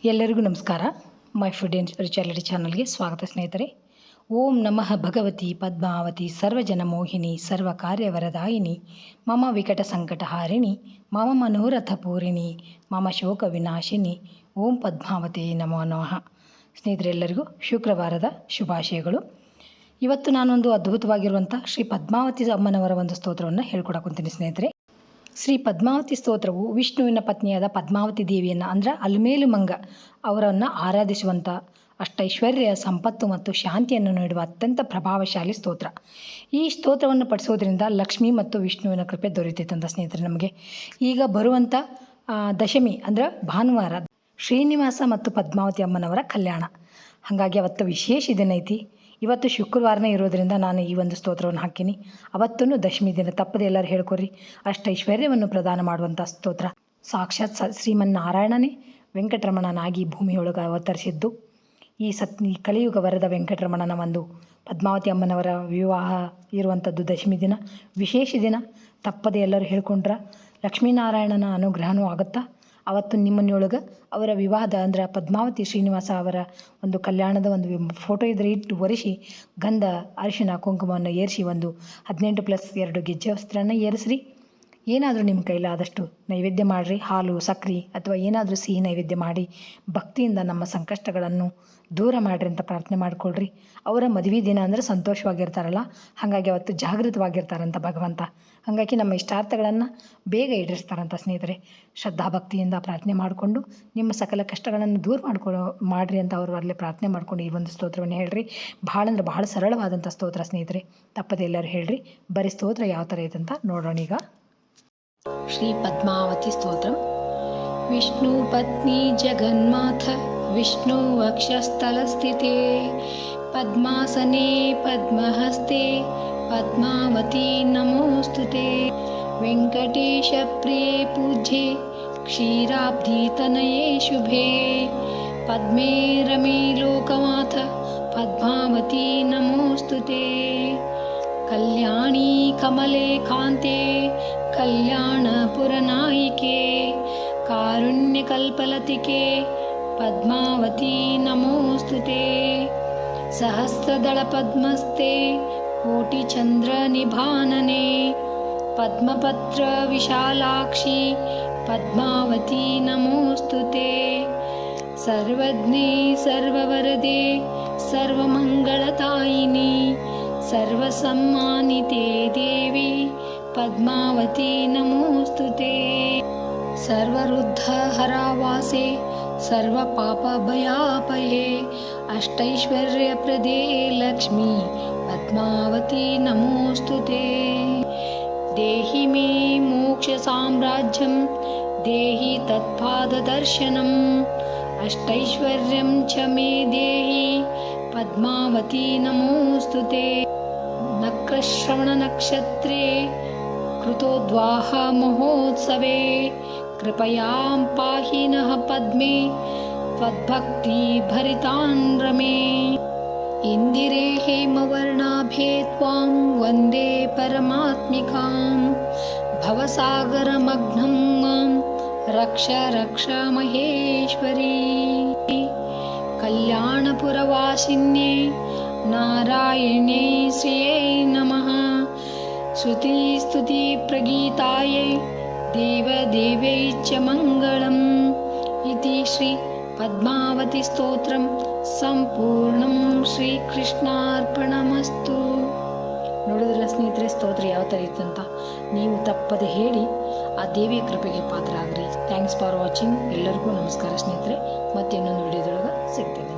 ಎಲ್ಲರಿಗೂ ನಮಸ್ಕಾರ. My food and spirituality ಚಾನಲ್ಗೆ ಸ್ವಾಗತ ಸ್ನೇಹಿತರೆ. ಓಂ ನಮಃ ಭಗವತಿ ಪದ್ಮಾವತಿ ಸರ್ವಜನ ಮೋಹಿನಿ ಸರ್ವ ಕಾರ್ಯವರದಾಯಿನಿ ಮಮ ವಿಕಟ ಸಂಕಟಹಾರಿಣಿ ಮಮ ಮನೋರಥ ಪೂರಿಣಿ ಮಮ ಶೋಕ ವಿನಾಶಿನಿ ಓಂ ಪದ್ಮಾವತಿ ನಮೋ ನಮಃ. ಸ್ನೇಹಿತರೆಲ್ಲರಿಗೂ ಶುಕ್ರವಾರದ ಶುಭಾಶಯಗಳು. ಇವತ್ತು ನಾನೊಂದು ಅದ್ಭುತವಾಗಿರುವಂಥ ಶ್ರೀ ಪದ್ಮಾವತಿ ಅಮ್ಮನವರ ಒಂದು ಸ್ತೋತ್ರವನ್ನು ಹೇಳ್ಕೊಡಕೊಂತೀನಿ ಸ್ನೇಹಿತರೆ. ಶ್ರೀ ಪದ್ಮಾವತಿ ಸ್ತೋತ್ರವು ವಿಷ್ಣುವಿನ ಪತ್ನಿಯಾದ ಪದ್ಮಾವತಿ ದೇವಿಯನ್ನು ಅಂದರೆ ಅಲಮೇಲು ಮಂಗ ಅವರನ್ನು ಆರಾಧಿಸುವಂಥ ಅಷ್ಟೈಶ್ವರ್ಯ ಸಂಪತ್ತು ಮತ್ತು ಶಾಂತಿಯನ್ನು ನೀಡುವ ಅತ್ಯಂತ ಪ್ರಭಾವಶಾಲಿ ಸ್ತೋತ್ರ. ಈ ಸ್ತೋತ್ರವನ್ನು ಪಠಿಸೋದ್ರಿಂದ ಲಕ್ಷ್ಮಿ ಮತ್ತು ವಿಷ್ಣುವಿನ ಕೃಪೆ ದೊರೆಯುತ್ತೈತಂತ ಸ್ನೇಹಿತರೆ. ನಮಗೆ ಈಗ ಬರುವಂಥ ದಶಮಿ ಅಂದರೆ ಭಾನುವಾರ ಶ್ರೀನಿವಾಸ ಮತ್ತು ಪದ್ಮಾವತಿ ಅಮ್ಮನವರ ಕಲ್ಯಾಣ. ಹಾಗಾಗಿ ಅವತ್ತು ವಿಶೇಷ ದಿನ ಐತಿ. ಇವತ್ತು ಶುಕ್ರವಾರನೇ ಇರೋದರಿಂದ ನಾನು ಈ ಒಂದು ಸ್ತೋತ್ರವನ್ನು ಹಾಕೀನಿ. ಅವತ್ತೂ ದಶಮಿ ದಿನ ತಪ್ಪದೆ ಎಲ್ಲರೂ ಹೇಳ್ಕೊರಿ. ಅಷ್ಟೈಶ್ವರ್ಯವನ್ನು ಪ್ರದಾನ ಮಾಡುವಂಥ ಸ್ತೋತ್ರ. ಸಾಕ್ಷಾತ್ ಶ್ರೀಮನ್ನಾರಾಯಣನೇ ವೆಂಕಟರಮಣನಾಗಿ ಭೂಮಿಯೊಳಗೆ ಅವತರಿಸಿದ್ದು ಈ ಕಲಿಯುಗ ವರದ ವೆಂಕಟರಮಣನ ಒಂದು ಪದ್ಮಾವತಿ ಅಮ್ಮನವರ ವಿವಾಹ ಇರುವಂಥದ್ದು ದಶಮಿ ದಿನ ವಿಶೇಷ ದಿನ. ತಪ್ಪದೆ ಎಲ್ಲರೂ ಹೇಳ್ಕೊಂಡ್ರೆ ಲಕ್ಷ್ಮೀನಾರಾಯಣನ ಅನುಗ್ರಹವೂ ಆಗುತ್ತಾ. ಅವತ್ತು ನಿಮ್ಮನೆಯೊಳಗೆ ಅವರ ವಿವಾಹದ ಅಂದರೆ ಪದ್ಮಾವತಿ ಶ್ರೀನಿವಾಸ ಅವರ ಒಂದು ಕಲ್ಯಾಣದ ಒಂದು ಫೋಟೋ ಇದ್ರೆ ಇಟ್ಟು ಒರೆಸಿ ಗಂಧ ಅರಿಶಿನ ಕುಂಕುಮವನ್ನು ಏರಿಸಿ ಒಂದು 18+2 ಗೆಜ್ಜೆ ವಸ್ತ್ರನ ಏರಿಸ್ರಿ. ಏನಾದರೂ ನಿಮ್ಮ ಕೈಲಾದಷ್ಟು ನೈವೇದ್ಯ ಮಾಡಿರಿ. ಹಾಲು ಸಕ್ಕರೆ ಅಥವಾ ಏನಾದರೂ ಸಿಹಿ ನೈವೇದ್ಯ ಮಾಡಿ ಭಕ್ತಿಯಿಂದ ನಮ್ಮ ಸಂಕಷ್ಟಗಳನ್ನು ದೂರ ಮಾಡಿರಿ ಅಂತ ಪ್ರಾರ್ಥನೆ ಮಾಡಿಕೊಳ್ರಿ. ಅವರ ಮದುವೆ ದಿನ ಅಂದರೆ ಸಂತೋಷವಾಗಿರ್ತಾರಲ್ಲ, ಹಾಗಾಗಿ ಅವತ್ತು ಜಾಗೃತವಾಗಿರ್ತಾರಂತ ಭಗವಂತ. ಹಾಗಾಗಿ ನಮ್ಮ ಇಷ್ಟಾರ್ಥಗಳನ್ನು ಬೇಗ ಈಡೇರಿಸ್ತಾರಂತ ಸ್ನೇಹಿತರೆ. ಶ್ರದ್ಧಾಭಕ್ತಿಯಿಂದ ಪ್ರಾರ್ಥನೆ ಮಾಡಿಕೊಂಡು ನಿಮ್ಮ ಸಕಲ ಕಷ್ಟಗಳನ್ನು ದೂರ ಮಾಡಿರಿ ಅಂತ ಅವರು ಅಲ್ಲೇ ಪ್ರಾರ್ಥನೆ ಮಾಡಿಕೊಂಡು ಈ ಒಂದು ಸ್ತೋತ್ರವನ್ನು ಹೇಳ್ರಿ. ಭಾಳ ಅಂದರೆ ಭಾಳ ಸರಳವಾದಂಥ ಸ್ತೋತ್ರ ಸ್ನೇಹಿತರೆ. ತಪ್ಪದೆ ಎಲ್ಲರೂ ಹೇಳ್ರಿ. ಬರೀ ಸ್ತೋತ್ರ ಯಾವ ಥರ ಐತೆ ಅಂತ ನೋಡೋಣ ಈಗ. ಶ್ರೀ ಪದ್ಮಾವತಿ ಸ್ತೋತ್ರ. ವಿಷ್ಣು ಪತ್ನಿ ಜಗನ್ಮಾಥ ವಿಷ್ಣು ವಕ್ಷಸ್ಥಲಸ್ಥಿತೆ ಪದ್ಮಾಸನೆ ಪದ್ಮಹಸ್ತೆ ಪದ್ಮಾವತಿ ನಮೋಸ್ತುತೆ ವೆಂಕಟೇಶ ಪ್ರಿಯೇ ಪೂಜ್ಯೆ ಕ್ಷೀರಾಬ್ಧಿತನಯೇ ಶುಭೆ ಪದ್ಮೇ ರಮೇ ಲೋಕಮಾಥ ಪದ್ಮಾವತಿ ನಮೋಸ್ತುತೆ ಕಲ್ಯಾಣಿ ಕಮಲೆ ಕಾಂತೆ ಕಲ್ಯಾಣಪುರನಾಯಿಕೆ ಕಾರುಣ್ಯಕಲ್ಪಲತಿಕೆ ಪದ್ಮಾವತಿ ನಮೋಸ್ತುತೆ ಸಹಸ್ರದಳ ಪದ್ಮಸ್ತೆ ಕೋಟಿಚಂದ್ರ ನಿಭಾನನೆ ಪದ್ಮಪತ್ರ ವಿಶಾಲಾಕ್ಷಿ ಪದ್ಮಾವತಿ ನಮೋಸ್ತುತೆ ಸರ್ವಜ್ಞೆ ಸರ್ವವರದೆ ಸರ್ವಮಂಗಳತಾಯಿನಿ ಸರ್ವಸಮ್ಮಾನಿತೆ ದೇವಿ ಪದ್ಮಾವತಿ ನಮೋಸ್ತುತೆ ಸರ್ವರುದ್ಧಹರಾವಾಸೆ ಸರ್ವಪಾಪಭಯಾಪಹೆ ಅಷ್ಟೈಶ್ವರ್ಯಪ್ರದೇ ಲಕ್ಷ್ಮೀ ಪದ್ಮಾವತಿ ನಮೋಸ್ತುತೆ ದೇಹಿ ಮೇ ಮೋಕ್ಷಸಾಮ್ರಾಜ್ಯಂ ದೇಹಿ ತತ್ಪಾದದರ್ಶನಂ ಅಷ್ಟೈಶ್ವರ್ಯಂ ಚ ಮೇ ದೇಹಿ ಪದ್ಮಾವತಿ ನಮೋಸ್ತುತೆ ನಕ್ರಶ್ರವಣ ನಕ್ಷತ್ರೇ ಕೃತೋದ್ವಾಹ ಮಹೋತ್ಸವೇ ಕೃಪಯಾಂ ಪಾಹಿ ನಃ ಪದ್ಮೇ ತ್ವದ್ಭಕ್ತಿ ಭರಿತಾನ್ ರಮೇ ಇಂದಿರೇ ಹೇಮವರ್ಣಾಭೇ ತ್ವಾಂ ವಂದೇ ಪರಮಾತ್ಮಿಕಾಂ ಭವಸಾಗರಮಗ್ನಂ ಮಾಂ ರಕ್ಷ ರಕ್ಷ ಮಹೇಶ್ವರಿ ಕಲ್ಯಾಣಪುರವಾಸಿನ್ಯೇ ನಾರಾಯಣೇ ಶ್ರಿಯೇ ನಮಃ ಶ್ರುತಿ ಸ್ತುತಿ ಪ್ರಗೀತಾಯೈ ದೇವದೇವೈ ಚ ಮಂಗಳಂ ಇತಿ ಶ್ರೀ ಪದ್ಮಾವತಿ ಸ್ತೋತ್ರಂ ಸಂಪೂರ್ಣಂ ಶ್ರೀಕೃಷ್ಣಾರ್ಪಣಮಸ್ತು. ನೋಡಿದ್ರೆ ಸ್ನೇಹಿತರೆ ಸ್ತೋತ್ರ ಯಾವ ಥರ ಇತ್ತಂತ ನೀವು ತಪ್ಪದೆ ಹೇಳಿ ಆ ದೇವಿಯ ಕೃಪೆಗೆ ಪಾತ್ರ ಆಗ್ರಿ. Thanks for watching. ಎಲ್ಲರಿಗೂ ನಮಸ್ಕಾರ ಸ್ನೇಹಿತರೆ. ಮತ್ತೆ ಇನ್ನೊಂದು ವಿಡಿಯೋದೊಳಗೆ ಸಿಗ್ತೇನೆ.